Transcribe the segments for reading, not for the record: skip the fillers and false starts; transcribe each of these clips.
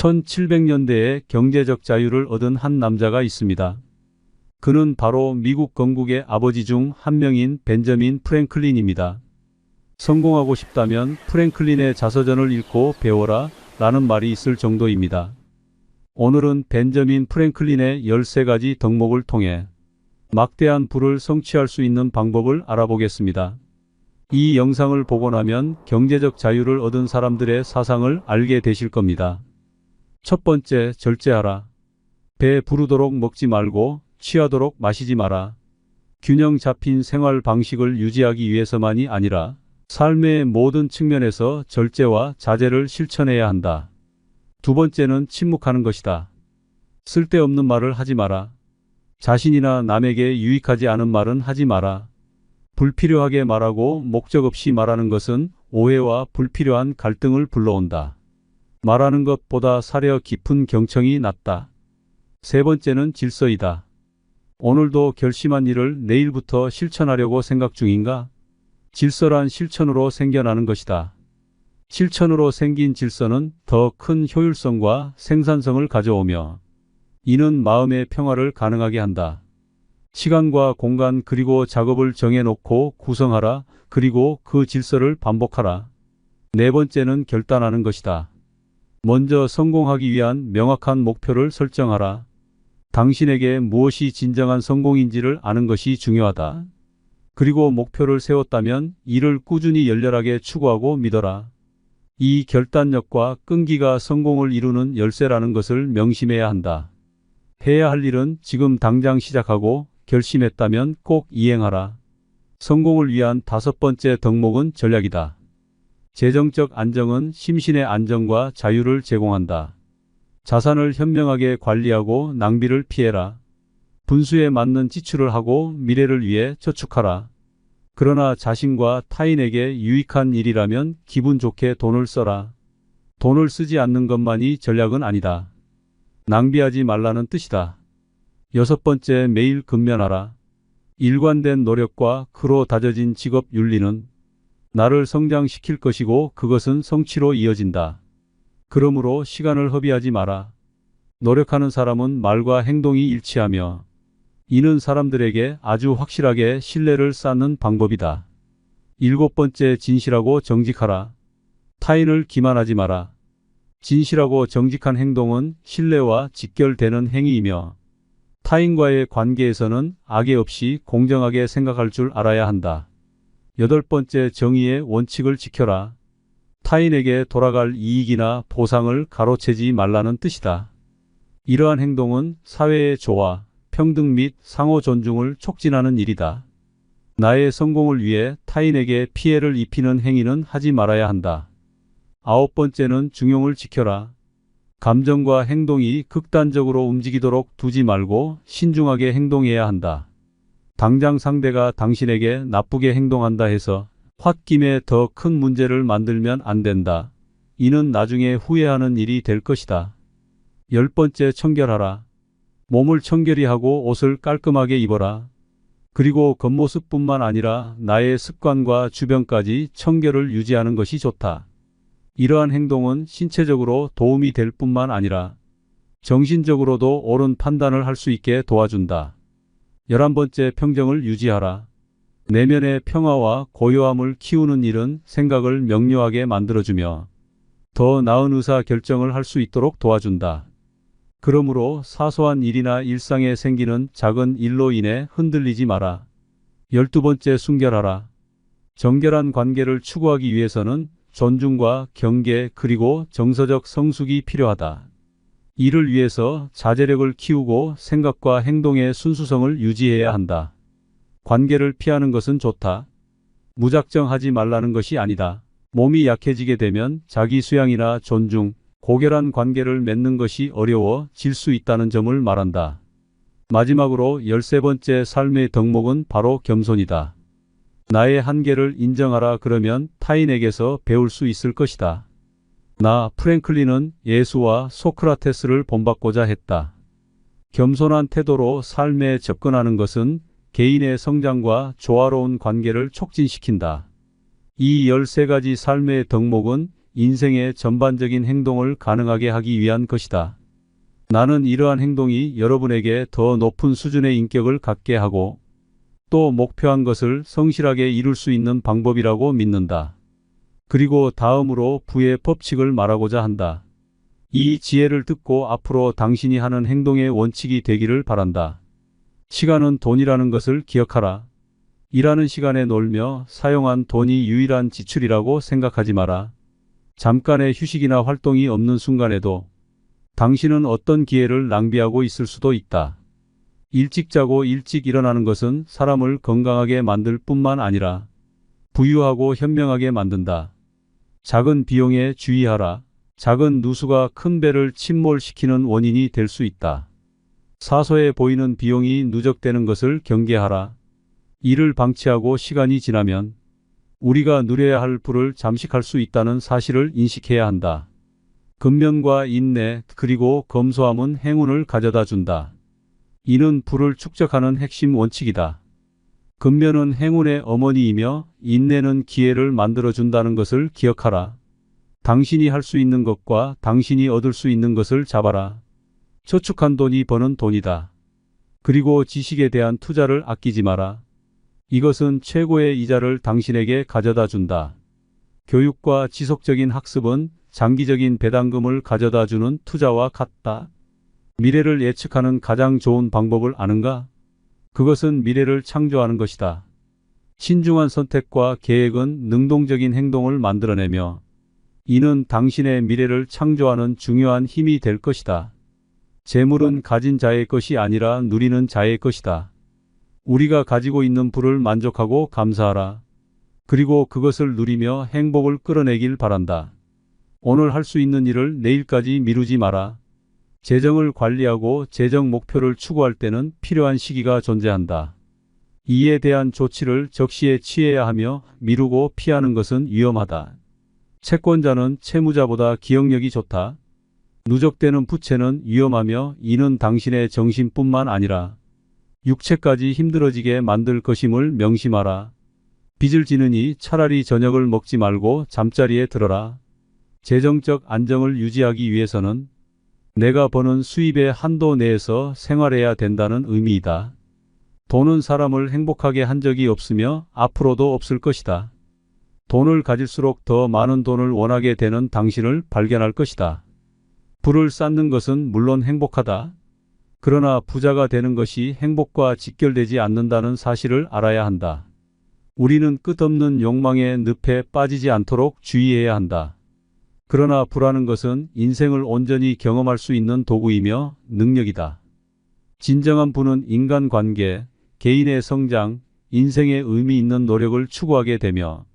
1700년대에 경제적 자유를 얻은 한 남자가 있습니다. 그는 바로 미국 건국의 아버지 중 한 명인 벤저민 프랭클린입니다. 성공하고 싶다면 프랭클린의 자서전을 읽고 배워라 라는 말이 있을 정도입니다. 오늘은 벤저민 프랭클린의 13가지 덕목을 통해 막대한 부를 성취할 수 있는 방법을 알아보겠습니다. 이 영상을 보고 나면 경제적 자유를 얻은 사람들의 사상을 알게 되실 겁니다. 첫 번째, 절제하라. 배 부르도록 먹지 말고 취하도록 마시지 마라. 균형 잡힌 생활 방식을 유지하기 위해서만이 아니라 삶의 모든 측면에서 절제와 자제를 실천해야 한다. 두 번째는 침묵하는 것이다. 쓸데없는 말을 하지 마라. 자신이나 남에게 유익하지 않은 말은 하지 마라. 불필요하게 말하고 목적 없이 말하는 것은 오해와 불필요한 갈등을 불러온다. 말하는 것보다 사려 깊은 경청이 낫다. 세 번째는 질서이다. 오늘도 결심한 일을 내일부터 실천하려고 생각 중인가? 질서란 실천으로 생겨나는 것이다. 실천으로 생긴 질서는 더 큰 효율성과 생산성을 가져오며 이는 마음의 평화를 가능하게 한다. 시간과 공간 그리고 작업을 정해놓고 구성하라. 그리고 그 질서를 반복하라. 네 번째는 결단하는 것이다. 먼저 성공하기 위한 명확한 목표를 설정하라. 당신에게 무엇이 진정한 성공인지를 아는 것이 중요하다. 그리고 목표를 세웠다면 이를 꾸준히 열렬하게 추구하고 믿어라. 이 결단력과 끈기가 성공을 이루는 열쇠라는 것을 명심해야 한다. 해야 할 일은 지금 당장 시작하고 결심했다면 꼭 이행하라. 성공을 위한 다섯 번째 덕목은 전략이다. 재정적 안정은 심신의 안정과 자유를 제공한다. 자산을 현명하게 관리하고 낭비를 피해라. 분수에 맞는 지출을 하고 미래를 위해 저축하라. 그러나 자신과 타인에게 유익한 일이라면 기분 좋게 돈을 써라. 돈을 쓰지 않는 것만이 전략은 아니다. 낭비하지 말라는 뜻이다. 여섯 번째, 매일 근면하라. 일관된 노력과 그로 다져진 직업 윤리는 나를 성장시킬 것이고 그것은 성취로 이어진다. 그러므로 시간을 허비하지 마라. 노력하는 사람은 말과 행동이 일치하며 이는 사람들에게 아주 확실하게 신뢰를 쌓는 방법이다. 일곱 번째, 진실하고 정직하라. 타인을 기만하지 마라. 진실하고 정직한 행동은 신뢰와 직결되는 행위이며 타인과의 관계에서는 악의 없이 공정하게 생각할 줄 알아야 한다. 여덟 번째, 정의의 원칙을 지켜라. 타인에게 돌아갈 이익이나 보상을 가로채지 말라는 뜻이다. 이러한 행동은 사회의 조화, 평등 및 상호 존중을 촉진하는 일이다. 나의 성공을 위해 타인에게 피해를 입히는 행위는 하지 말아야 한다. 아홉 번째는 중용을 지켜라. 감정과 행동이 극단적으로 움직이도록 두지 말고 신중하게 행동해야 한다. 당장 상대가 당신에게 나쁘게 행동한다 해서 홧김에 더 큰 문제를 만들면 안 된다. 이는 나중에 후회하는 일이 될 것이다. 열 번째, 청결하라. 몸을 청결히 하고 옷을 깔끔하게 입어라. 그리고 겉모습뿐만 아니라 나의 습관과 주변까지 청결을 유지하는 것이 좋다. 이러한 행동은 신체적으로 도움이 될 뿐만 아니라 정신적으로도 옳은 판단을 할 수 있게 도와준다. 11번째, 평정을 유지하라. 내면의 평화와 고요함을 키우는 일은 생각을 명료하게 만들어주며 더 나은 의사 결정을 할 수 있도록 도와준다. 그러므로 사소한 일이나 일상에 생기는 작은 일로 인해 흔들리지 마라. 12번째, 순결하라. 정결한 관계를 추구하기 위해서는 존중과 경계 그리고 정서적 성숙이 필요하다. 이를 위해서 자제력을 키우고 생각과 행동의 순수성을 유지해야 한다. 관계를 피하는 것은 좋다. 무작정 하지 말라는 것이 아니다. 몸이 약해지게 되면 자기 수양이나 존중, 고결한 관계를 맺는 것이 어려워질 수 있다는 점을 말한다. 마지막으로 13번째 삶의 덕목은 바로 겸손이다. 나의 한계를 인정하라. 그러면 타인에게서 배울 수 있을 것이다. 나 프랭클린은 예수와 소크라테스를 본받고자 했다. 겸손한 태도로 삶에 접근하는 것은 개인의 성장과 조화로운 관계를 촉진시킨다. 이 13가지 삶의 덕목은 인생의 전반적인 행동을 가능하게 하기 위한 것이다. 나는 이러한 행동이 여러분에게 더 높은 수준의 인격을 갖게 하고 또 목표한 것을 성실하게 이룰 수 있는 방법이라고 믿는다. 그리고 다음으로 부의 법칙을 말하고자 한다. 이 지혜를 듣고 앞으로 당신이 하는 행동의 원칙이 되기를 바란다. 시간은 돈이라는 것을 기억하라. 일하는 시간에 놀며 사용한 돈이 유일한 지출이라고 생각하지 마라. 잠깐의 휴식이나 활동이 없는 순간에도 당신은 어떤 기회를 낭비하고 있을 수도 있다. 일찍 자고 일찍 일어나는 것은 사람을 건강하게 만들 뿐만 아니라 부유하고 현명하게 만든다. 작은 비용에 주의하라. 작은 누수가 큰 배를 침몰시키는 원인이 될 수 있다. 사소해 보이는 비용이 누적되는 것을 경계하라. 이를 방치하고 시간이 지나면 우리가 누려야 할 부를 잠식할 수 있다는 사실을 인식해야 한다. 근면과 인내 그리고 검소함은 행운을 가져다 준다. 이는 부를 축적하는 핵심 원칙이다. 근면은 행운의 어머니이며 인내는 기회를 만들어준다는 것을 기억하라. 당신이 할 수 있는 것과 당신이 얻을 수 있는 것을 잡아라. 저축한 돈이 버는 돈이다. 그리고 지식에 대한 투자를 아끼지 마라. 이것은 최고의 이자를 당신에게 가져다 준다. 교육과 지속적인 학습은 장기적인 배당금을 가져다 주는 투자와 같다. 미래를 예측하는 가장 좋은 방법을 아는가? 그것은 미래를 창조하는 것이다. 신중한 선택과 계획은 능동적인 행동을 만들어내며 이는 당신의 미래를 창조하는 중요한 힘이 될 것이다. 재물은 가진 자의 것이 아니라 누리는 자의 것이다. 우리가 가지고 있는 부를 만족하고 감사하라. 그리고 그것을 누리며 행복을 끌어내길 바란다. 오늘 할 수 있는 일을 내일까지 미루지 마라. 재정을 관리하고 재정 목표를 추구할 때는 필요한 시기가 존재한다. 이에 대한 조치를 적시에 취해야 하며 미루고 피하는 것은 위험하다. 채권자는 채무자보다 기억력이 좋다. 누적되는 부채는 위험하며 이는 당신의 정신뿐만 아니라 육체까지 힘들어지게 만들 것임을 명심하라. 빚을 지느니 차라리 저녁을 먹지 말고 잠자리에 들어라. 재정적 안정을 유지하기 위해서는 내가 버는 수입의 한도 내에서 생활해야 된다는 의미이다. 돈은 사람을 행복하게 한 적이 없으며 앞으로도 없을 것이다. 돈을 가질수록 더 많은 돈을 원하게 되는 당신을 발견할 것이다. 부를 쌓는 것은 물론 행복하다. 그러나 부자가 되는 것이 행복과 직결되지 않는다는 사실을 알아야 한다. 우리는 끝없는 욕망의 늪에 빠지지 않도록 주의해야 한다. 그러나 부라는 것은 인생을 온전히 경험할 수 있는 도구이며 능력이다. 진정한 부는 인간관계, 개인의 성장, 인생의 의미 있는 노력을 추구하게 되며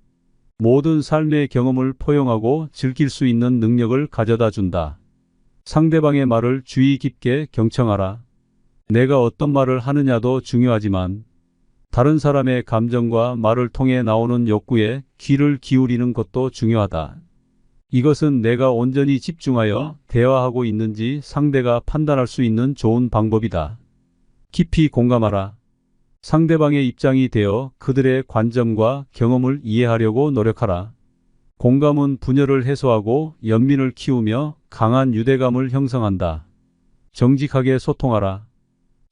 모든 삶의 경험을 포용하고 즐길 수 있는 능력을 가져다 준다. 상대방의 말을 주의 깊게 경청하라. 내가 어떤 말을 하느냐도 중요하지만 다른 사람의 감정과 말을 통해 나오는 욕구에 귀를 기울이는 것도 중요하다. 이것은 내가 온전히 집중하여 대화하고 있는지 상대가 판단할 수 있는 좋은 방법이다. 깊이 공감하라. 상대방의 입장이 되어 그들의 관점과 경험을 이해하려고 노력하라. 공감은 분열을 해소하고 연민을 키우며 강한 유대감을 형성한다. 정직하게 소통하라.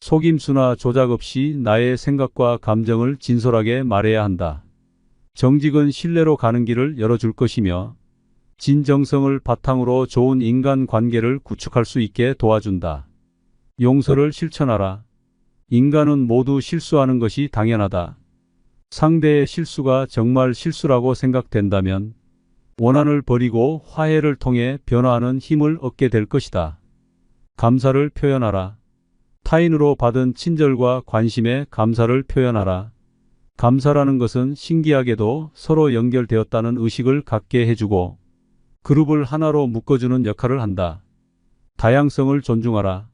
속임수나 조작 없이 나의 생각과 감정을 진솔하게 말해야 한다. 정직은 신뢰로 가는 길을 열어줄 것이며 진정성을 바탕으로 좋은 인간관계를 구축할 수 있게 도와준다. 용서를 실천하라. 인간은 모두 실수하는 것이 당연하다. 상대의 실수가 정말 실수라고 생각된다면 원한을 버리고 화해를 통해 변화하는 힘을 얻게 될 것이다. 감사를 표현하라. 타인으로 받은 친절과 관심에 감사를 표현하라. 감사라는 것은 신기하게도 서로 연결되었다는 의식을 갖게 해주고 그룹을 하나로 묶어주는 역할을 한다. 다양성을 존중하라.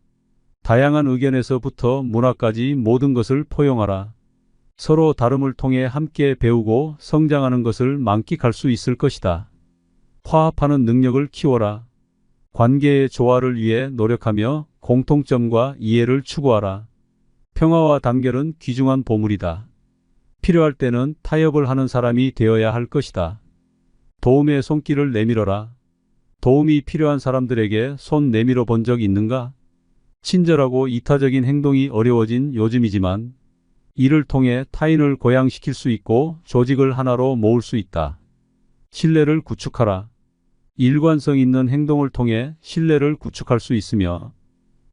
다양한 의견에서부터 문화까지 모든 것을 포용하라. 서로 다름을 통해 함께 배우고 성장하는 것을 만끽할 수 있을 것이다. 화합하는 능력을 키워라. 관계의 조화를 위해 노력하며 공통점과 이해를 추구하라. 평화와 단결은 귀중한 보물이다. 필요할 때는 타협을 하는 사람이 되어야 할 것이다. 도움의 손길을 내밀어라. 도움이 필요한 사람들에게 손 내밀어 본 적 있는가? 친절하고 이타적인 행동이 어려워진 요즘이지만 이를 통해 타인을 고양시킬 수 있고 조직을 하나로 모을 수 있다. 신뢰를 구축하라. 일관성 있는 행동을 통해 신뢰를 구축할 수 있으며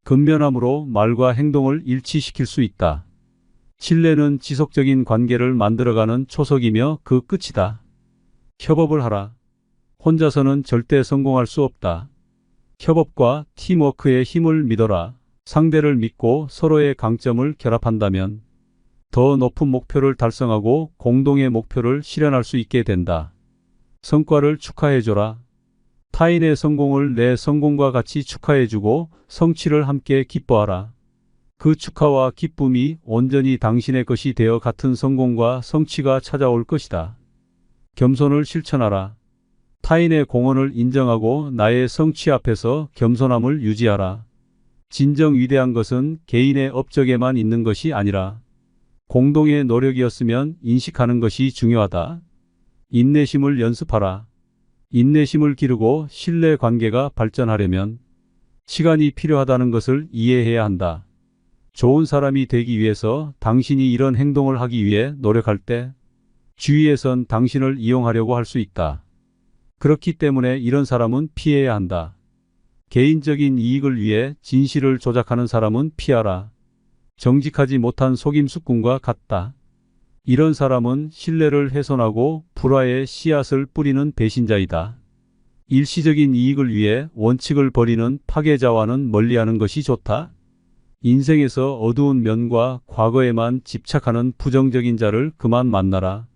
근면함으로 말과 행동을 일치시킬 수 있다. 신뢰는 지속적인 관계를 만들어가는 초석이며 그 끝이다. 협업을 하라. 혼자서는 절대 성공할 수 없다. 협업과 팀워크의 힘을 믿어라. 상대를 믿고 서로의 강점을 결합한다면 더 높은 목표를 달성하고 공동의 목표를 실현할 수 있게 된다. 성과를 축하해줘라. 타인의 성공을 내 성공과 같이 축하해주고 성취를 함께 기뻐하라. 그 축하와 기쁨이 온전히 당신의 것이 되어 같은 성공과 성취가 찾아올 것이다. 겸손을 실천하라. 타인의 공헌을 인정하고 나의 성취 앞에서 겸손함을 유지하라. 진정 위대한 것은 개인의 업적에만 있는 것이 아니라 공동의 노력이었으면 인식하는 것이 중요하다. 인내심을 연습하라. 인내심을 기르고 신뢰 관계가 발전하려면 시간이 필요하다는 것을 이해해야 한다. 좋은 사람이 되기 위해서 당신이 이런 행동을 하기 위해 노력할 때 주위에선 당신을 이용하려고 할 수 있다. 그렇기 때문에 이런 사람은 피해야 한다. 개인적인 이익을 위해 진실을 조작하는 사람은 피하라. 정직하지 못한 속임수꾼과 같다. 이런 사람은 신뢰를 훼손하고 불화의 씨앗을 뿌리는 배신자이다. 일시적인 이익을 위해 원칙을 버리는 파괴자와는 멀리하는 것이 좋다. 인생에서 어두운 면과 과거에만 집착하는 부정적인 자를 그만 만나라.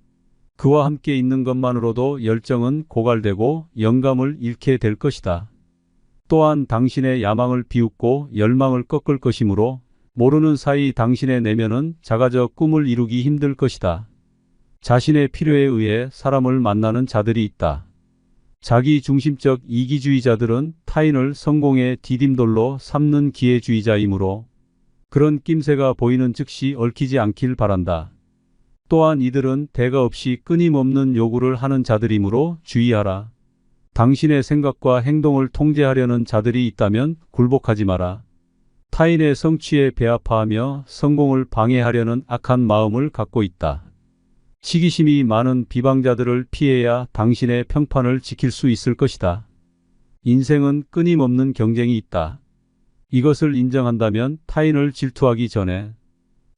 그와 함께 있는 것만으로도 열정은 고갈되고 영감을 잃게 될 것이다. 또한 당신의 야망을 비웃고 열망을 꺾을 것이므로 모르는 사이 당신의 내면은 작아져 꿈을 이루기 힘들 것이다. 자신의 필요에 의해 사람을 만나는 자들이 있다. 자기 중심적 이기주의자들은 타인을 성공의 디딤돌로 삼는 기회주의자이므로 그런 낌새가 보이는 즉시 얽히지 않길 바란다. 또한 이들은 대가 없이 끊임없는 요구를 하는 자들이므로 주의하라. 당신의 생각과 행동을 통제하려는 자들이 있다면 굴복하지 마라. 타인의 성취에 배아파하며 성공을 방해하려는 악한 마음을 갖고 있다. 시기심이 많은 비방자들을 피해야 당신의 평판을 지킬 수 있을 것이다. 인생은 끊임없는 경쟁이 있다. 이것을 인정한다면 타인을 질투하기 전에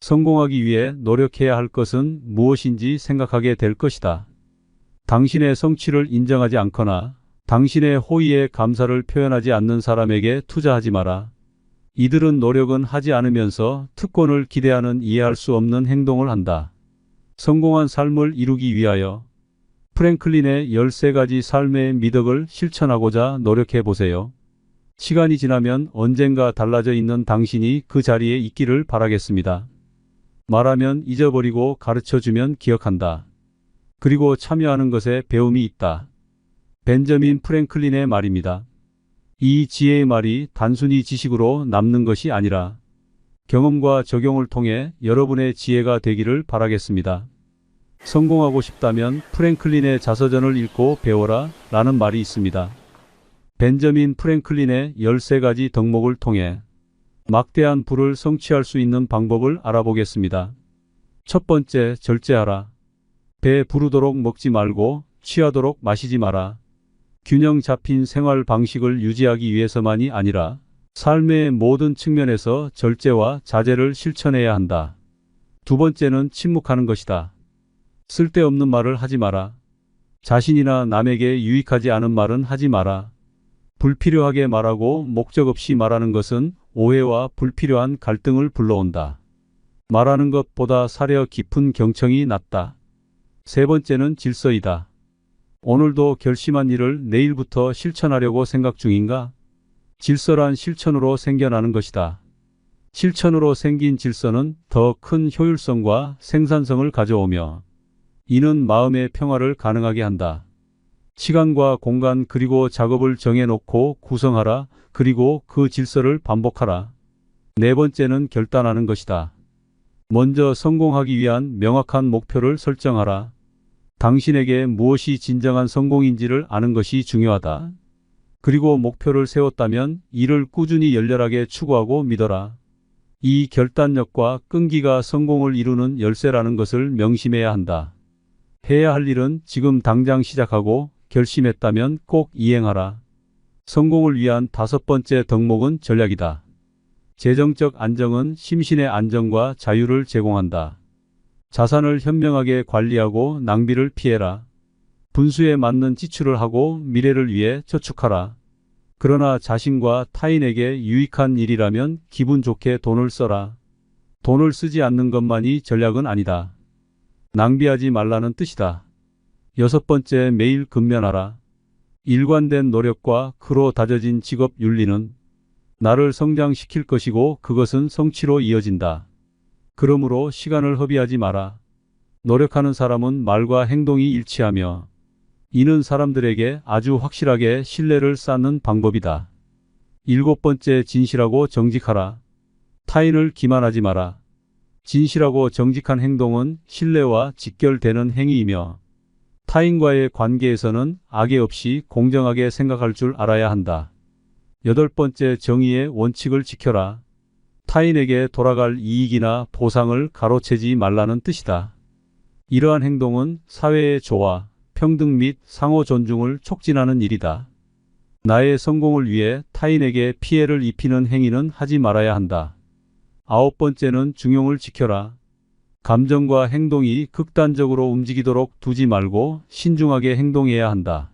성공하기 위해 노력해야 할 것은 무엇인지 생각하게 될 것이다. 당신의 성취를 인정하지 않거나 당신의 호의에 감사를 표현하지 않는 사람에게 투자하지 마라. 이들은 노력은 하지 않으면서 특권을 기대하는 이해할 수 없는 행동을 한다. 성공한 삶을 이루기 위하여 프랭클린의 13가지 삶의 미덕을 실천하고자 노력해 보세요. 시간이 지나면 언젠가 달라져 있는 당신이 그 자리에 있기를 바라겠습니다. 말하면 잊어버리고 가르쳐주면 기억한다. 그리고 참여하는 것에 배움이 있다. 벤저민 프랭클린의 말입니다. 이 지혜의 말이 단순히 지식으로 남는 것이 아니라 경험과 적용을 통해 여러분의 지혜가 되기를 바라겠습니다. 성공하고 싶다면 프랭클린의 자서전을 읽고 배워라 라는 말이 있습니다. 벤저민 프랭클린의 13가지 덕목을 통해 막대한 부를 성취할 수 있는 방법을 알아보겠습니다. 첫 번째, 절제하라. 배 부르도록 먹지 말고 취하도록 마시지 마라. 균형 잡힌 생활 방식을 유지하기 위해서만이 아니라 삶의 모든 측면에서 절제와 자제를 실천해야 한다. 두 번째는 침묵하는 것이다. 쓸데없는 말을 하지 마라. 자신이나 남에게 유익하지 않은 말은 하지 마라. 불필요하게 말하고 목적 없이 말하는 것은 오해와 불필요한 갈등을 불러온다. 말하는 것보다 사려 깊은 경청이 낫다. 세 번째는 질서이다. 오늘도 결심한 일을 내일부터 실천하려고 생각 중인가? 질서란 실천으로 생겨나는 것이다. 실천으로 생긴 질서는 더 큰 효율성과 생산성을 가져오며 이는 마음의 평화를 가능하게 한다. 시간과 공간 그리고 작업을 정해놓고 구성하라. 그리고 그 질서를 반복하라. 네 번째는 결단하는 것이다. 먼저 성공하기 위한 명확한 목표를 설정하라. 당신에게 무엇이 진정한 성공인지를 아는 것이 중요하다. 그리고 목표를 세웠다면 이를 꾸준히 열렬하게 추구하고 믿어라. 이 결단력과 끈기가 성공을 이루는 열쇠라는 것을 명심해야 한다. 해야 할 일은 지금 당장 시작하고 결심했다면 꼭 이행하라. 성공을 위한 5번째 덕목은 전략이다. 재정적 안정은 심신의 안정과 자유를 제공한다. 자산을 현명하게 관리하고 낭비를 피해라. 분수에 맞는 지출을 하고 미래를 위해 저축하라. 그러나 자신과 타인에게 유익한 일이라면 기분 좋게 돈을 써라. 돈을 쓰지 않는 것만이 전략은 아니다. 낭비하지 말라는 뜻이다. 6번째, 매일 근면하라. 일관된 노력과 그로 다져진 직업 윤리는 나를 성장시킬 것이고 그것은 성취로 이어진다. 그러므로 시간을 허비하지 마라. 노력하는 사람은 말과 행동이 일치하며 이는 사람들에게 아주 확실하게 신뢰를 쌓는 방법이다. 7번째, 진실하고 정직하라. 타인을 기만하지 마라. 진실하고 정직한 행동은 신뢰와 직결되는 행위이며 타인과의 관계에서는 악의 없이 공정하게 생각할 줄 알아야 한다. 8번째, 정의의 원칙을 지켜라. 타인에게 돌아갈 이익이나 보상을 가로채지 말라는 뜻이다. 이러한 행동은 사회의 조화, 평등 및 상호 존중을 촉진하는 일이다. 나의 성공을 위해 타인에게 피해를 입히는 행위는 하지 말아야 한다. 9번째는 중용을 지켜라. 감정과 행동이 극단적으로 움직이도록 두지 말고 신중하게 행동해야 한다.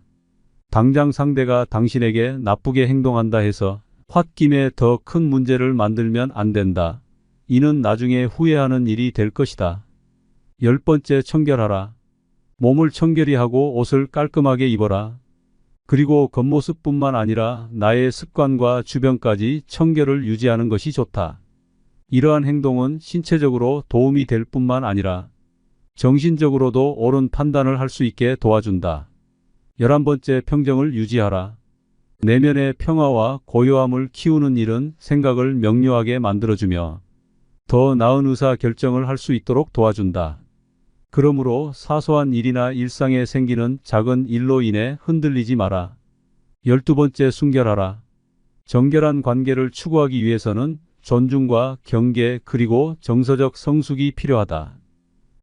당장 상대가 당신에게 나쁘게 행동한다 해서 홧김에 더 큰 문제를 만들면 안 된다. 이는 나중에 후회하는 일이 될 것이다. 10번째, 청결하라. 몸을 청결히 하고 옷을 깔끔하게 입어라. 그리고 겉모습뿐만 아니라 나의 습관과 주변까지 청결을 유지하는 것이 좋다. 이러한 행동은 신체적으로 도움이 될 뿐만 아니라 정신적으로도 옳은 판단을 할 수 있게 도와준다. 11번째, 평정을 유지하라. 내면의 평화와 고요함을 키우는 일은 생각을 명료하게 만들어주며 더 나은 의사 결정을 할 수 있도록 도와준다. 그러므로 사소한 일이나 일상에 생기는 작은 일로 인해 흔들리지 마라. 12번째, 순결하라. 정결한 관계를 추구하기 위해서는 존중과 경계 그리고 정서적 성숙이 필요하다.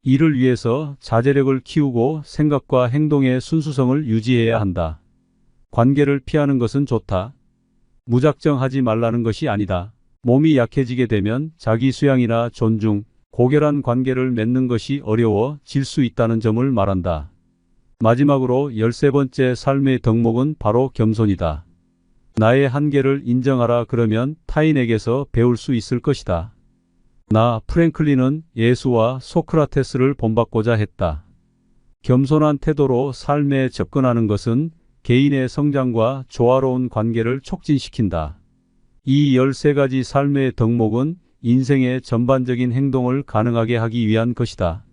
이를 위해서 자제력을 키우고 생각과 행동의 순수성을 유지해야 한다. 관계를 피하는 것은 좋다. 무작정 하지 말라는 것이 아니다. 몸이 약해지게 되면 자기 수양이나 존중, 고결한 관계를 맺는 것이 어려워질 수 있다는 점을 말한다. 마지막으로 13번째 삶의 덕목은 바로 겸손이다. 나의 한계를 인정하라. 그러면 타인에게서 배울 수 있을 것이다. 나 프랭클린은 예수와 소크라테스를 본받고자 했다. 겸손한 태도로 삶에 접근하는 것은 개인의 성장과 조화로운 관계를 촉진시킨다. 이 13가지 삶의 덕목은 인생의 전반적인 행동을 가능하게 하기 위한 것이다.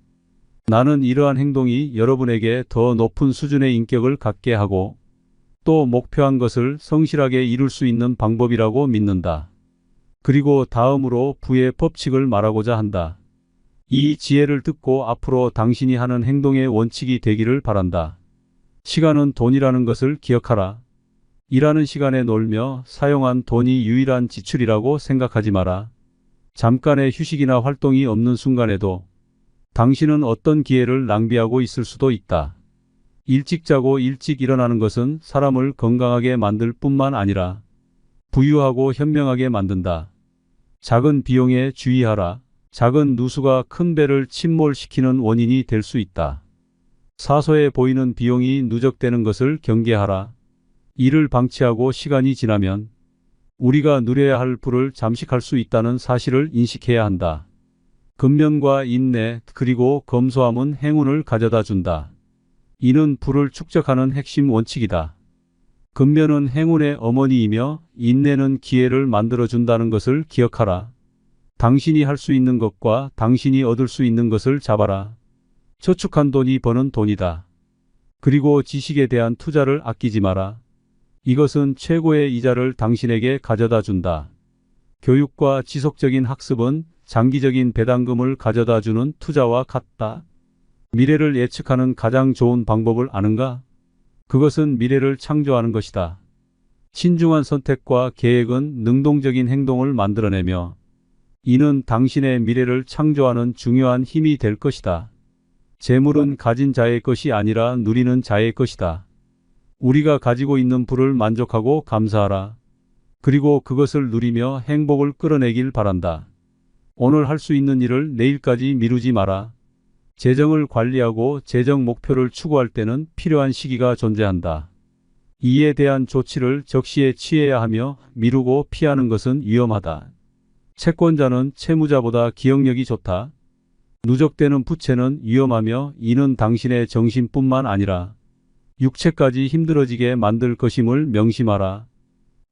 나는 이러한 행동이 여러분에게 더 높은 수준의 인격을 갖게 하고 또 목표한 것을 성실하게 이룰 수 있는 방법이라고 믿는다. 그리고 다음으로 부의 법칙을 말하고자 한다. 이 지혜를 듣고 앞으로 당신이 하는 행동의 원칙이 되기를 바란다. 시간은 돈이라는 것을 기억하라. 일하는 시간에 놀며 사용한 돈이 유일한 지출이라고 생각하지 마라. 잠깐의 휴식이나 활동이 없는 순간에도 당신은 어떤 기회를 낭비하고 있을 수도 있다. 일찍 자고 일찍 일어나는 것은 사람을 건강하게 만들 뿐만 아니라 부유하고 현명하게 만든다. 작은 비용에 주의하라. 작은 누수가 큰 배를 침몰시키는 원인이 될 수 있다. 사소해 보이는 비용이 누적되는 것을 경계하라. 이를 방치하고 시간이 지나면 우리가 누려야 할 부를 잠식할 수 있다는 사실을 인식해야 한다. 근면과 인내 그리고 검소함은 행운을 가져다 준다. 이는 부를 축적하는 핵심 원칙이다. 근면은 행운의 어머니이며 인내는 기회를 만들어준다는 것을 기억하라. 당신이 할 수 있는 것과 당신이 얻을 수 있는 것을 잡아라. 저축한 돈이 버는 돈이다. 그리고 지식에 대한 투자를 아끼지 마라. 이것은 최고의 이자를 당신에게 가져다 준다. 교육과 지속적인 학습은 장기적인 배당금을 가져다 주는 투자와 같다. 미래를 예측하는 가장 좋은 방법을 아는가? 그것은 미래를 창조하는 것이다. 신중한 선택과 계획은 능동적인 행동을 만들어내며 이는 당신의 미래를 창조하는 중요한 힘이 될 것이다. 재물은 가진 자의 것이 아니라 누리는 자의 것이다. 우리가 가지고 있는 부를 만족하고 감사하라. 그리고 그것을 누리며 행복을 끌어내길 바란다. 오늘 할 수 있는 일을 내일까지 미루지 마라. 재정을 관리하고 재정 목표를 추구할 때는 필요한 시기가 존재한다. 이에 대한 조치를 적시에 취해야 하며 미루고 피하는 것은 위험하다. 채권자는 채무자보다 기억력이 좋다. 누적되는 부채는 위험하며 이는 당신의 정신뿐만 아니라 육체까지 힘들어지게 만들 것임을 명심하라.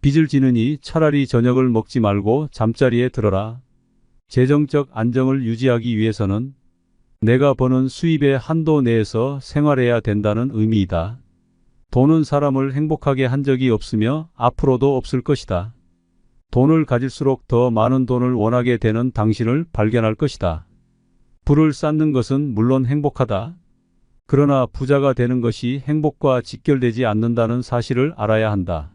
빚을 지느니 차라리 저녁을 먹지 말고 잠자리에 들어라. 재정적 안정을 유지하기 위해서는 내가 버는 수입의 한도 내에서 생활해야 된다는 의미이다. 돈은 사람을 행복하게 한 적이 없으며 앞으로도 없을 것이다. 돈을 가질수록 더 많은 돈을 원하게 되는 당신을 발견할 것이다. 부를 쌓는 것은 물론 행복하다. 그러나 부자가 되는 것이 행복과 직결되지 않는다는 사실을 알아야 한다.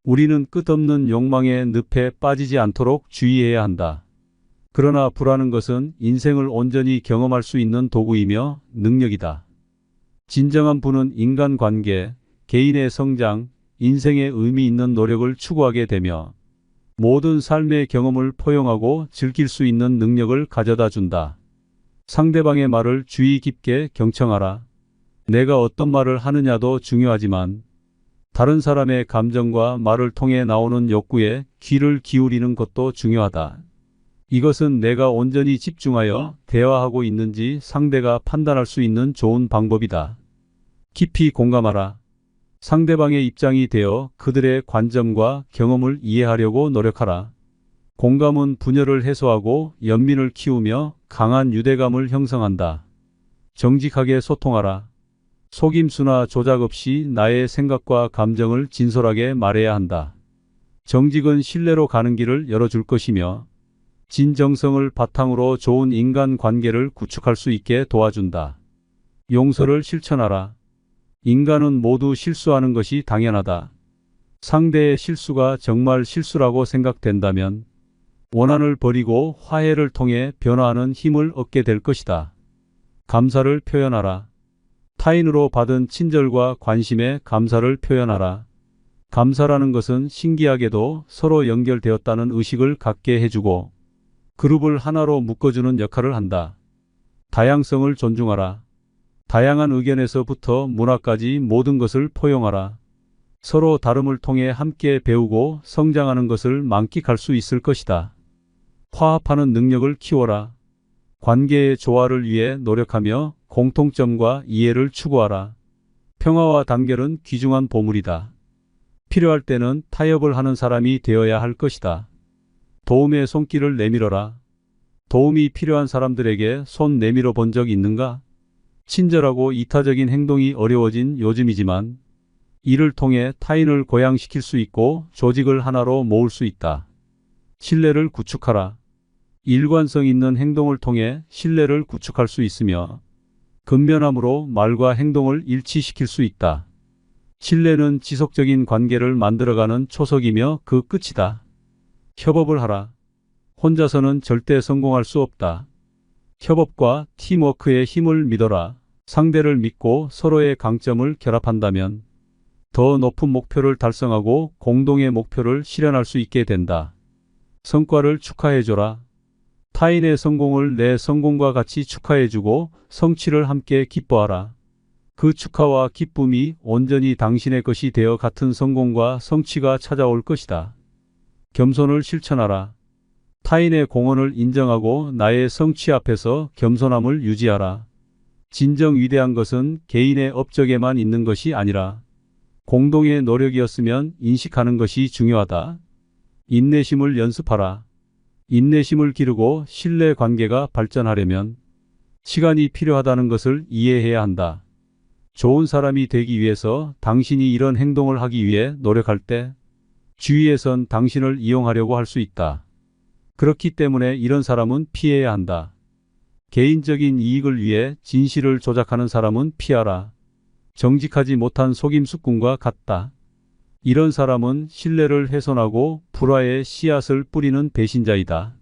우리는 끝없는 욕망의 늪에 빠지지 않도록 주의해야 한다. 그러나 부라는 것은 인생을 온전히 경험할 수 있는 도구이며 능력이다. 진정한 부는 인간관계, 개인의 성장, 인생의 의미 있는 노력을 추구하게 되며 모든 삶의 경험을 포용하고 즐길 수 있는 능력을 가져다 준다. 상대방의 말을 주의 깊게 경청하라. 내가 어떤 말을 하느냐도 중요하지만 다른 사람의 감정과 말을 통해 나오는 욕구에 귀를 기울이는 것도 중요하다. 이것은 내가 온전히 집중하여 대화하고 있는지 상대가 판단할 수 있는 좋은 방법이다. 깊이 공감하라. 상대방의 입장이 되어 그들의 관점과 경험을 이해하려고 노력하라. 공감은 분열을 해소하고 연민을 키우며 강한 유대감을 형성한다. 정직하게 소통하라. 속임수나 조작 없이 나의 생각과 감정을 진솔하게 말해야 한다. 정직은 신뢰로 가는 길을 열어줄 것이며 진정성을 바탕으로 좋은 인간관계를 구축할 수 있게 도와준다. 용서를 실천하라. 인간은 모두 실수하는 것이 당연하다. 상대의 실수가 정말 실수라고 생각된다면 원한을 버리고 화해를 통해 변화하는 힘을 얻게 될 것이다. 감사를 표현하라. 타인으로 받은 친절과 관심에 감사를 표현하라. 감사라는 것은 신기하게도 서로 연결되었다는 의식을 갖게 해주고 그룹을 하나로 묶어주는 역할을 한다. 다양성을 존중하라. 다양한 의견에서부터 문화까지 모든 것을 포용하라. 서로 다름을 통해 함께 배우고 성장하는 것을 만끽할 수 있을 것이다. 화합하는 능력을 키워라. 관계의 조화를 위해 노력하며 공통점과 이해를 추구하라. 평화와 단결은 귀중한 보물이다. 필요할 때는 타협을 하는 사람이 되어야 할 것이다. 도움의 손길을 내밀어라. 도움이 필요한 사람들에게 손 내밀어 본 적 있는가? 친절하고 이타적인 행동이 어려워진 요즘이지만 이를 통해 타인을 고양시킬 수 있고 조직을 하나로 모을 수 있다. 신뢰를 구축하라. 일관성 있는 행동을 통해 신뢰를 구축할 수 있으며 근면함으로 말과 행동을 일치시킬 수 있다. 신뢰는 지속적인 관계를 만들어가는 초석이며 그 끝이다. 협업을 하라. 혼자서는 절대 성공할 수 없다. 협업과 팀워크의 힘을 믿어라. 상대를 믿고 서로의 강점을 결합한다면 더 높은 목표를 달성하고 공동의 목표를 실현할 수 있게 된다. 성과를 축하해줘라. 타인의 성공을 내 성공과 같이 축하해주고 성취를 함께 기뻐하라. 그 축하와 기쁨이 온전히 당신의 것이 되어 같은 성공과 성취가 찾아올 것이다. 겸손을 실천하라. 타인의 공헌을 인정하고 나의 성취 앞에서 겸손함을 유지하라. 진정 위대한 것은 개인의 업적에만 있는 것이 아니라 공동의 노력이었으면 인식하는 것이 중요하다. 인내심을 연습하라. 인내심을 기르고 신뢰 관계가 발전하려면 시간이 필요하다는 것을 이해해야 한다. 좋은 사람이 되기 위해서 당신이 이런 행동을 하기 위해 노력할 때 주위에선 당신을 이용하려고 할 수 있다. 그렇기 때문에 이런 사람은 피해야 한다. 개인적인 이익을 위해 진실을 조작하는 사람은 피하라. 정직하지 못한 속임수꾼과 같다. 이런 사람은 신뢰를 훼손하고 불화의 씨앗을 뿌리는 배신자이다.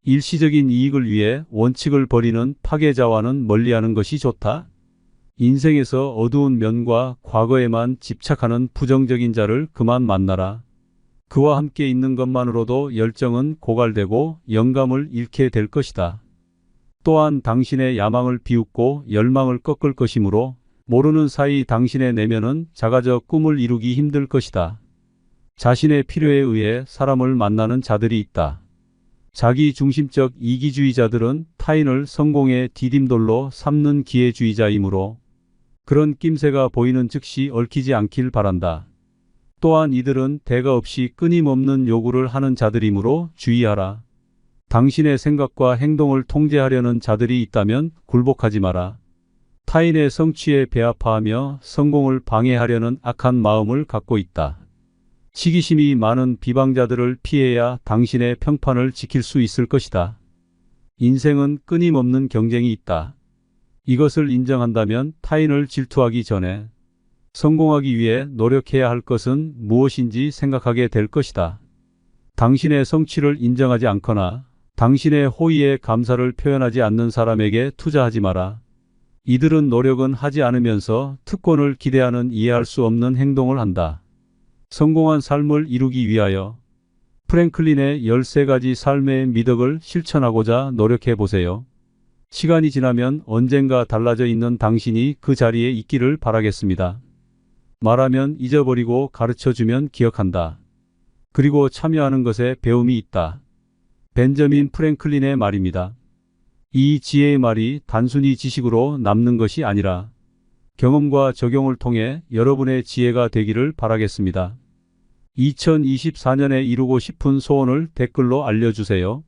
일시적인 이익을 위해 원칙을 버리는 파괴자와는 멀리하는 것이 좋다. 인생에서 어두운 면과 과거에만 집착하는 부정적인 자를 그만 만나라. 그와 함께 있는 것만으로도 열정은 고갈되고 영감을 잃게 될 것이다. 또한 당신의 야망을 비웃고 열망을 꺾을 것이므로 모르는 사이 당신의 내면은 작아져 꿈을 이루기 힘들 것이다. 자신의 필요에 의해 사람을 만나는 자들이 있다. 자기 중심적 이기주의자들은 타인을 성공의 디딤돌로 삼는 기회주의자이므로 그런 낌새가 보이는 즉시 얽히지 않길 바란다. 또한 이들은 대가 없이 끊임없는 요구를 하는 자들이므로 주의하라. 당신의 생각과 행동을 통제하려는 자들이 있다면 굴복하지 마라. 타인의 성취에 배아파하며 성공을 방해하려는 악한 마음을 갖고 있다. 시기심이 많은 비방자들을 피해야 당신의 평판을 지킬 수 있을 것이다. 인생은 끊임없는 경쟁이 있다. 이것을 인정한다면 타인을 질투하기 전에 성공하기 위해 노력해야 할 것은 무엇인지 생각하게 될 것이다. 당신의 성취를 인정하지 않거나 당신의 호의에 감사를 표현하지 않는 사람에게 투자하지 마라. 이들은 노력은 하지 않으면서 특권을 기대하는 이해할 수 없는 행동을 한다. 성공한 삶을 이루기 위하여 프랭클린의 13가지 삶의 미덕을 실천하고자 노력해 보세요. 시간이 지나면 언젠가 달라져 있는 당신이 그 자리에 있기를 바라겠습니다. 말하면 잊어버리고 가르쳐주면 기억한다. 그리고 참여하는 것에 배움이 있다. 벤저민 프랭클린의 말입니다. 이 지혜의 말이 단순히 지식으로 남는 것이 아니라 경험과 적용을 통해 여러분의 지혜가 되기를 바라겠습니다. 2024년에 이루고 싶은 소원을 댓글로 알려주세요.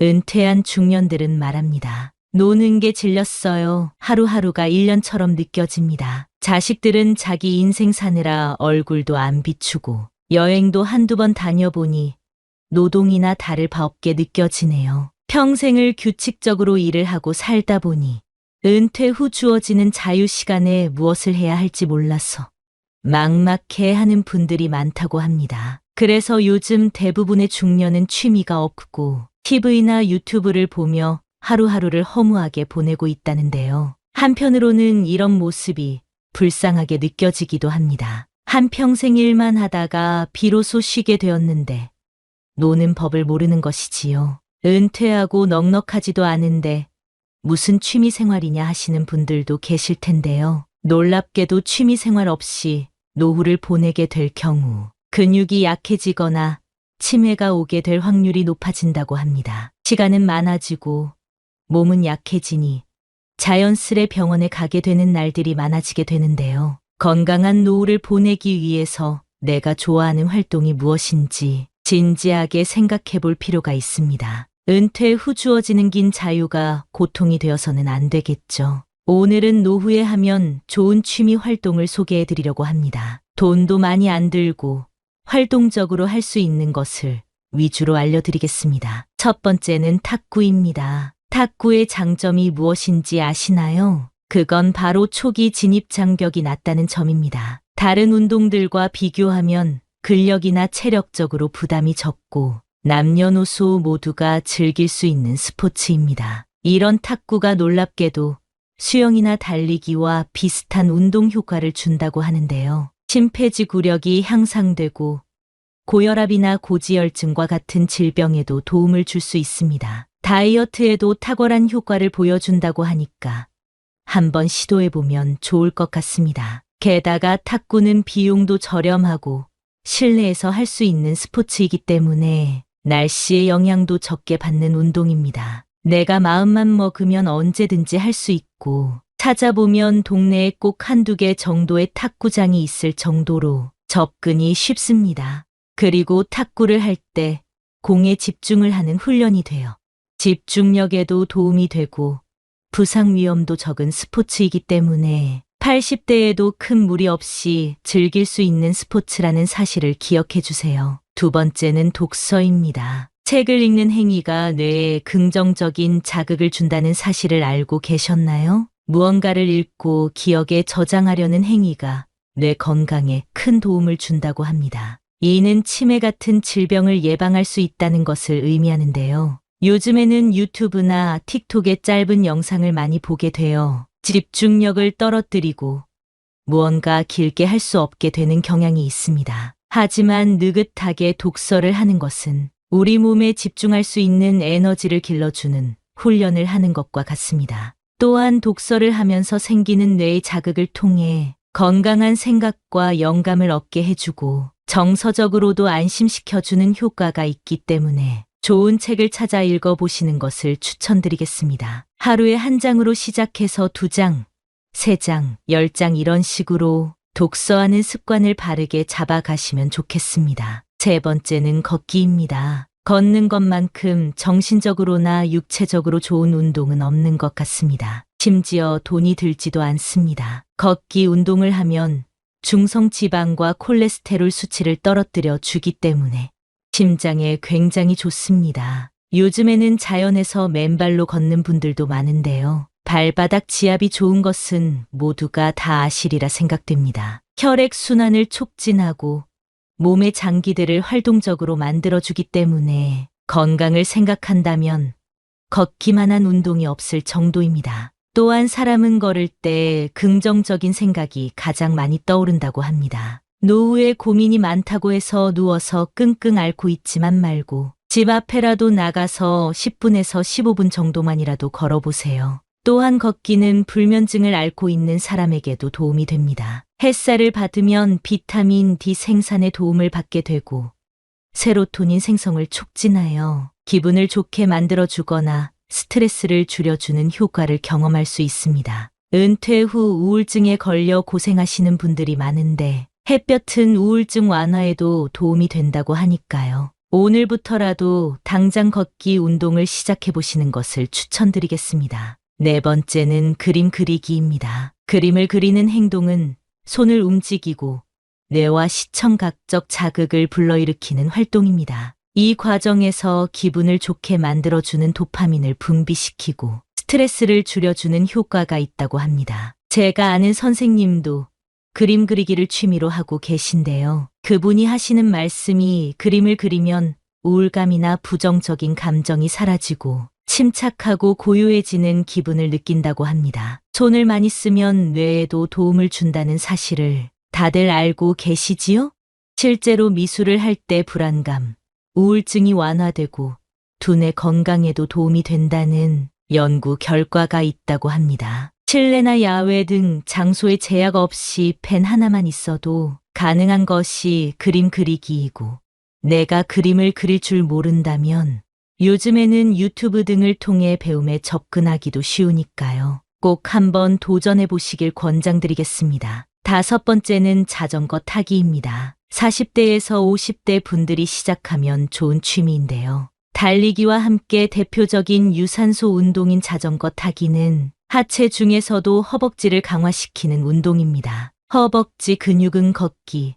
은퇴한 중년들은 말합니다. 노는 게 질렸어요. 하루하루가 1년처럼 느껴집니다. 자식들은 자기 인생 사느라 얼굴도 안 비추고 여행도 한두 번 다녀보니 노동이나 다를 바 없게 느껴지네요. 평생을 규칙적으로 일을 하고 살다 보니 은퇴 후 주어지는 자유 시간에 무엇을 해야 할지 몰라서 막막해 하는 분들이 많다고 합니다. 그래서 요즘 대부분의 중년은 취미가 없고 TV나 유튜브를 보며 하루하루를 허무하게 보내고 있다는데요. 한편으로는 이런 모습이 불쌍하게 느껴지기도 합니다. 한평생 일만 하다가 비로소 쉬게 되었는데 노는 법을 모르는 것이지요. 은퇴하고 넉넉하지도 않은데 무슨 취미 생활이냐 하시는 분들도 계실 텐데요. 놀랍게도 취미 생활 없이 노후를 보내게 될 경우 근육이 약해지거나 치매가 오게 될 확률이 높아진다고 합니다. 시간은 많아지고 몸은 약해지니 자연스레 병원에 가게 되는 날들이 많아지게 되는데요. 건강한 노후를 보내기 위해서 내가 좋아하는 활동이 무엇인지 진지하게 생각해 볼 필요가 있습니다. 은퇴 후 주어지는 긴 자유가 고통이 되어서는 안 되겠죠. 오늘은 노후에 하면 좋은 취미 활동을 소개해 드리려고 합니다. 돈도 많이 안 들고 활동적으로 할 수 있는 것을 위주로 알려드리겠습니다. 첫 번째는 탁구입니다. 탁구의 장점이 무엇인지 아시나요? 그건 바로 초기 진입 장벽이 낮다는 점입니다. 다른 운동들과 비교하면 근력이나 체력적으로 부담이 적고 남녀노소 모두가 즐길 수 있는 스포츠입니다. 이런 탁구가 놀랍게도 수영이나 달리기와 비슷한 운동 효과를 준다고 하는데요. 심폐지구력이 향상되고 고혈압이나 고지혈증과 같은 질병에도 도움을 줄 수 있습니다. 다이어트에도 탁월한 효과를 보여준다고 하니까 한번 시도해보면 좋을 것 같습니다. 게다가 탁구는 비용도 저렴하고 실내에서 할 수 있는 스포츠이기 때문에 날씨의 영향도 적게 받는 운동입니다. 내가 마음만 먹으면 언제든지 할 수 있고 찾아보면 동네에 꼭 한두 개 정도의 탁구장이 있을 정도로 접근이 쉽습니다. 그리고 탁구를 할 때 공에 집중을 하는 훈련이 돼요. 집중력에도 도움이 되고 부상 위험도 적은 스포츠이기 때문에 80대에도 큰 무리 없이 즐길 수 있는 스포츠라는 사실을 기억해 주세요. 두 번째는 독서입니다. 책을 읽는 행위가 뇌에 긍정적인 자극을 준다는 사실을 알고 계셨나요? 무언가를 읽고 기억에 저장하려는 행위가 뇌 건강에 큰 도움을 준다고 합니다. 이는 치매 같은 질병을 예방할 수 있다는 것을 의미하는데요. 요즘에는 유튜브나 틱톡의 짧은 영상을 많이 보게 되어 집중력을 떨어뜨리고 무언가 길게 할 수 없게 되는 경향이 있습니다. 하지만 느긋하게 독서를 하는 것은 우리 몸에 집중할 수 있는 에너지를 길러주는 훈련을 하는 것과 같습니다. 또한 독서를 하면서 생기는 뇌의 자극을 통해 건강한 생각과 영감을 얻게 해주고 정서적으로도 안심시켜주는 효과가 있기 때문에 좋은 책을 찾아 읽어보시는 것을 추천드리겠습니다. 하루에 한 장으로 시작해서 2장, 3장, 10장 이런 식으로 독서하는 습관을 바르게 잡아가시면 좋겠습니다. 세 번째는 걷기입니다. 걷는 것만큼 정신적으로나 육체적으로 좋은 운동은 없는 것 같습니다. 심지어 돈이 들지도 않습니다. 걷기 운동을 하면 중성 지방과 콜레스테롤 수치를 떨어뜨려 주기 때문에 심장에 굉장히 좋습니다. 요즘에는 자연에서 맨발로 걷는 분들도 많은데요. 발바닥 지압이 좋은 것은 모두가 다 아시리라 생각됩니다. 혈액순환을 촉진하고 몸의 장기들을 활동적으로 만들어주기 때문에 건강을 생각한다면 걷기만한 운동이 없을 정도입니다. 또한 사람은 걸을 때 긍정적인 생각이 가장 많이 떠오른다고 합니다. 노후에 고민이 많다고 해서 누워서 끙끙 앓고 있지만 말고 집 앞에라도 나가서 10분에서 15분 정도만이라도 걸어보세요. 또한 걷기는 불면증을 앓고 있는 사람에게도 도움이 됩니다. 햇살을 받으면 비타민 D 생산에 도움을 받게 되고 세로토닌 생성을 촉진하여 기분을 좋게 만들어주거나 스트레스를 줄여주는 효과를 경험할 수 있습니다. 은퇴 후 우울증에 걸려 고생하시는 분들이 많은데 햇볕은 우울증 완화에도 도움이 된다고 하니까요. 오늘부터라도 당장 걷기 운동을 시작해 보시는 것을 추천드리겠습니다. 네 번째는 그림 그리기입니다. 그림을 그리는 행동은 손을 움직이고 뇌와 시청각적 자극을 불러일으키는 활동입니다. 이 과정에서 기분을 좋게 만들어주는 도파민을 분비시키고 스트레스를 줄여주는 효과가 있다고 합니다. 제가 아는 선생님도 그림 그리기를 취미로 하고 계신데요. 그분이 하시는 말씀이 그림을 그리면 우울감이나 부정적인 감정이 사라지고 침착하고 고요해지는 기분을 느낀다고 합니다. 손을 많이 쓰면 뇌에도 도움을 준다는 사실을 다들 알고 계시지요? 실제로 미술을 할 때 불안감, 우울증이 완화되고 두뇌 건강에도 도움이 된다는 연구 결과가 있다고 합니다. 실내나 야외 등 장소에 제약 없이 펜 하나만 있어도 가능한 것이 그림 그리기이고 내가 그림을 그릴 줄 모른다면 요즘에는 유튜브 등을 통해 배움에 접근하기도 쉬우니까요. 꼭 한번 도전해 보시길 권장드리겠습니다. 다섯 번째는 자전거 타기입니다. 40대에서 50대 분들이 시작하면 좋은 취미인데요. 달리기와 함께 대표적인 유산소 운동인 자전거 타기는 하체 중에서도 허벅지를 강화시키는 운동입니다. 허벅지 근육은 걷기,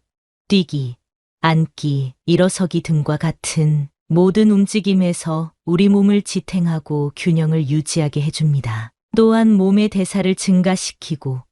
뛰기, 앉기, 일어서기 등과 같은 모든 움직임에서 우리 몸을 지탱하고 균형을 유지하게 해줍니다. 또한 몸의 대사를 증가시키고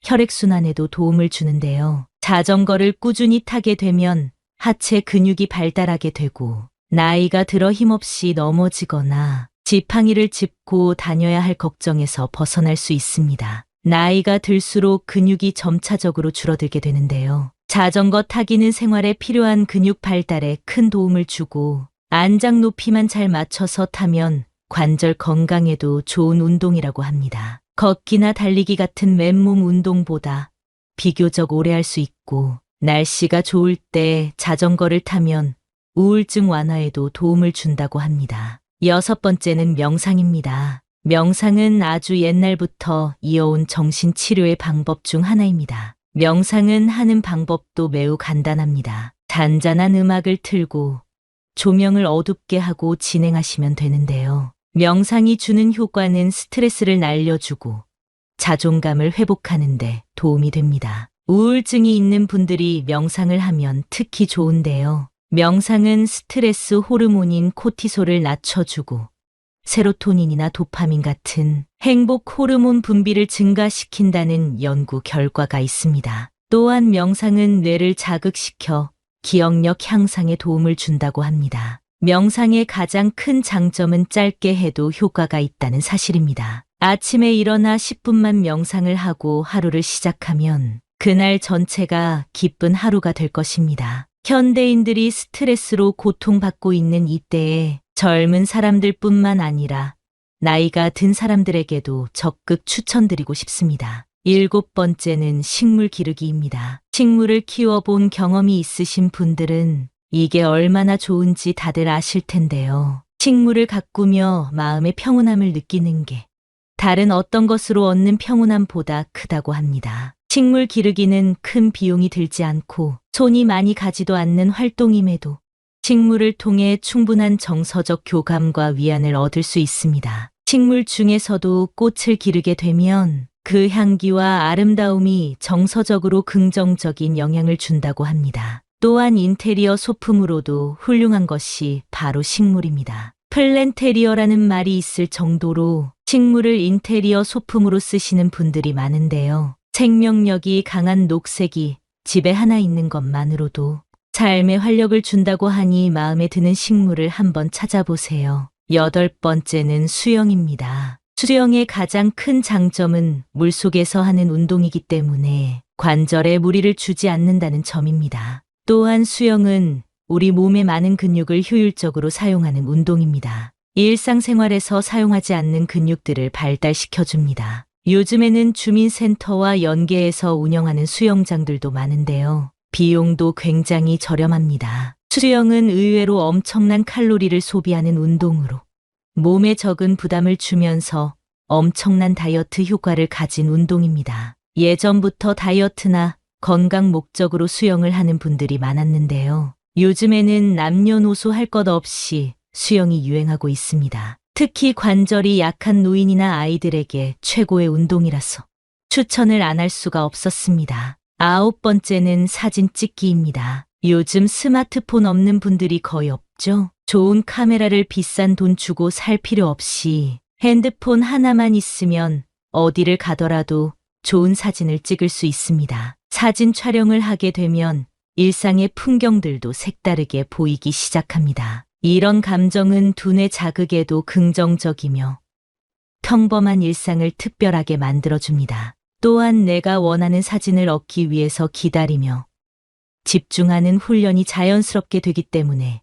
혈액순환에도 도움을 주는데요. 자전거를 꾸준히 타게 되면 하체 근육이 발달하게 되고 나이가 들어 힘없이 넘어지거나 지팡이를 짚고 다녀야 할 걱정에서 벗어날 수 있습니다. 나이가 들수록 근육이 점차적으로 줄어들게 되는데요. 자전거 타기는 생활에 필요한 근육 발달에 큰 도움을 주고 안장 높이만 잘 맞춰서 타면 관절 건강에도 좋은 운동이라고 합니다. 걷기나 달리기 같은 맨몸 운동보다 비교적 오래 할 수 있고 날씨가 좋을 때 자전거를 타면 우울증 완화에도 도움을 준다고 합니다. 여섯 번째는 명상입니다. 명상은 아주 옛날부터 이어온 정신치료의 방법 중 하나입니다. 명상은 하는 방법도 매우 간단합니다. 잔잔한 음악을 틀고 조명을 어둡게 하고 진행하시면 되는데요. 명상이 주는 효과는 스트레스를 날려주고 자존감을 회복하는 데 도움이 됩니다. 우울증이 있는 분들이 명상을 하면 특히 좋은데요. 명상은 스트레스 호르몬인 코티솔을 낮춰주고 세로토닌이나 도파민 같은 행복 호르몬 분비를 증가시킨다는 연구 결과가 있습니다. 또한 명상은 뇌를 자극시켜 기억력 향상에 도움을 준다고 합니다. 명상의 가장 큰 장점은 짧게 해도 효과가 있다는 사실입니다. 아침에 일어나 10분만 명상을 하고 하루를 시작하면 그날 전체가 기쁜 하루가 될 것입니다. 현대인들이 스트레스로 고통받고 있는 이때에 젊은 사람들뿐만 아니라 나이가 든 사람들에게도 적극 추천드리고 싶습니다. 7번째는 식물 기르기입니다. 식물을 키워본 경험이 있으신 분들은 이게 얼마나 좋은지 다들 아실 텐데요. 식물을 가꾸며 마음의 평온함을 느끼는 게 다른 어떤 것으로 얻는 평온함보다 크다고 합니다. 식물 기르기는 큰 비용이 들지 않고 손이 많이 가지도 않는 활동임에도 식물을 통해 충분한 정서적 교감과 위안을 얻을 수 있습니다. 식물 중에서도 꽃을 기르게 되면 그 향기와 아름다움이 정서적으로 긍정적인 영향을 준다고 합니다. 또한 인테리어 소품으로도 훌륭한 것이 바로 식물입니다. 플랜테리어라는 말이 있을 정도로 식물을 인테리어 소품으로 쓰시는 분들이 많은데요. 생명력이 강한 녹색이 집에 하나 있는 것만으로도 삶에 활력을 준다고 하니 마음에 드는 식물을 한번 찾아보세요. 8번째는 수영입니다. 수영의 가장 큰 장점은 물속에서 하는 운동이기 때문에 관절에 무리를 주지 않는다는 점입니다. 또한 수영은 우리 몸의 많은 근육을 효율적으로 사용하는 운동입니다. 일상생활에서 사용하지 않는 근육들을 발달시켜줍니다. 요즘에는 주민센터와 연계해서 운영하는 수영장들도 많은데요. 비용도 굉장히 저렴합니다. 수영은 의외로 엄청난 칼로리를 소비하는 운동으로 몸에 적은 부담을 주면서 엄청난 다이어트 효과를 가진 운동입니다. 예전부터 다이어트나 건강 목적으로 수영을 하는 분들이 많았는데요. 요즘에는 남녀노소 할 것 없이 수영이 유행하고 있습니다. 특히 관절이 약한 노인이나 아이들에게 최고의 운동이라서 추천을 안 할 수가 없었습니다. 9번째는 사진 찍기입니다. 요즘 스마트폰 없는 분들이 거의 없죠? 좋은 카메라를 비싼 돈 주고 살 필요 없이 핸드폰 하나만 있으면 어디를 가더라도 좋은 사진을 찍을 수 있습니다. 사진 촬영을 하게 되면 일상의 풍경들도 색다르게 보이기 시작합니다. 이런 감정은 두뇌 자극에도 긍정적이며 평범한 일상을 특별하게 만들어줍니다. 또한 내가 원하는 사진을 얻기 위해서 기다리며 집중하는 훈련이 자연스럽게 되기 때문에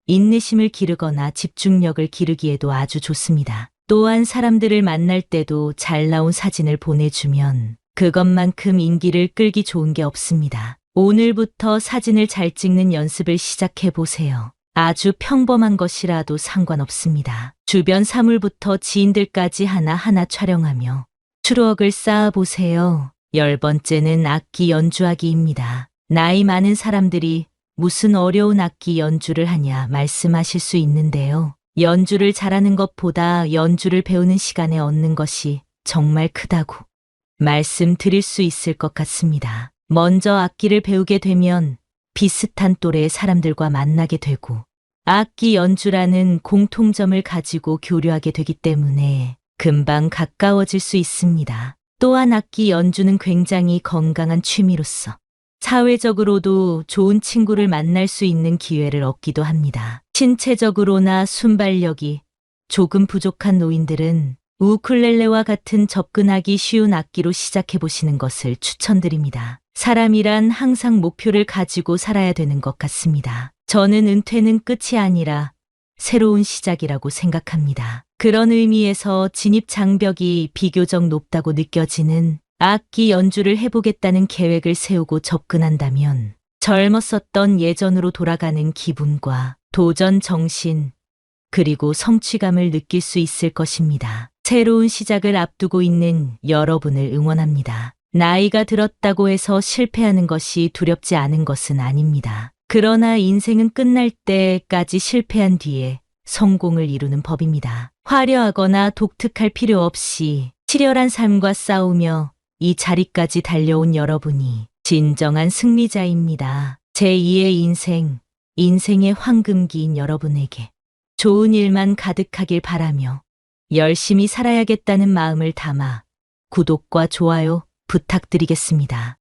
인내심을 기르거나 집중력을 기르기에도 아주 좋습니다. 또한 사람들을 만날 때도 잘 나온 사진을 보내주면 그것만큼 인기를 끌기 좋은 게 없습니다. 오늘부터 사진을 잘 찍는 연습을 시작해 보세요. 아주 평범한 것이라도 상관없습니다. 주변 사물부터 지인들까지 하나하나 촬영하며 추억을 쌓아보세요. 10번째는 악기 연주하기입니다. 나이 많은 사람들이 무슨 어려운 악기 연주를 하냐 말씀하실 수 있는데요. 연주를 잘하는 것보다 연주를 배우는 시간에 얻는 것이 정말 크다고 말씀드릴 수 있을 것 같습니다. 먼저 악기를 배우게 되면 비슷한 또래의 사람들과 만나게 되고 악기 연주라는 공통점을 가지고 교류하게 되기 때문에 금방 가까워질 수 있습니다. 또한 악기 연주는 굉장히 건강한 취미로서 사회적으로도 좋은 친구를 만날 수 있는 기회를 얻기도 합니다. 신체적으로나 순발력이 조금 부족한 노인들은 우쿨렐레와 같은 접근하기 쉬운 악기로 시작해 보시는 것을 추천드립니다. 사람이란 항상 목표를 가지고 살아야 되는 것 같습니다. 저는 은퇴는 끝이 아니라 새로운 시작이라고 생각합니다. 그런 의미에서 진입 장벽이 비교적 높다고 느껴지는 악기 연주를 해보겠다는 계획을 세우고 접근한다면 젊었었던 예전으로 돌아가는 기분과 도전 정신, 그리고 성취감을 느낄 수 있을 것입니다. 새로운 시작을 앞두고 있는 여러분을 응원합니다. 나이가 들었다고 해서 실패하는 것이 두렵지 않은 것은 아닙니다. 그러나 인생은 끝날 때까지 실패한 뒤에 성공을 이루는 법입니다. 화려하거나 독특할 필요 없이 치열한 삶과 싸우며 이 자리까지 달려온 여러분이 진정한 승리자입니다. 제2의 인생, 인생의 황금기인 여러분에게 좋은 일만 가득하길 바라며 열심히 살아야겠다는 마음을 담아 구독과 좋아요 부탁드리겠습니다.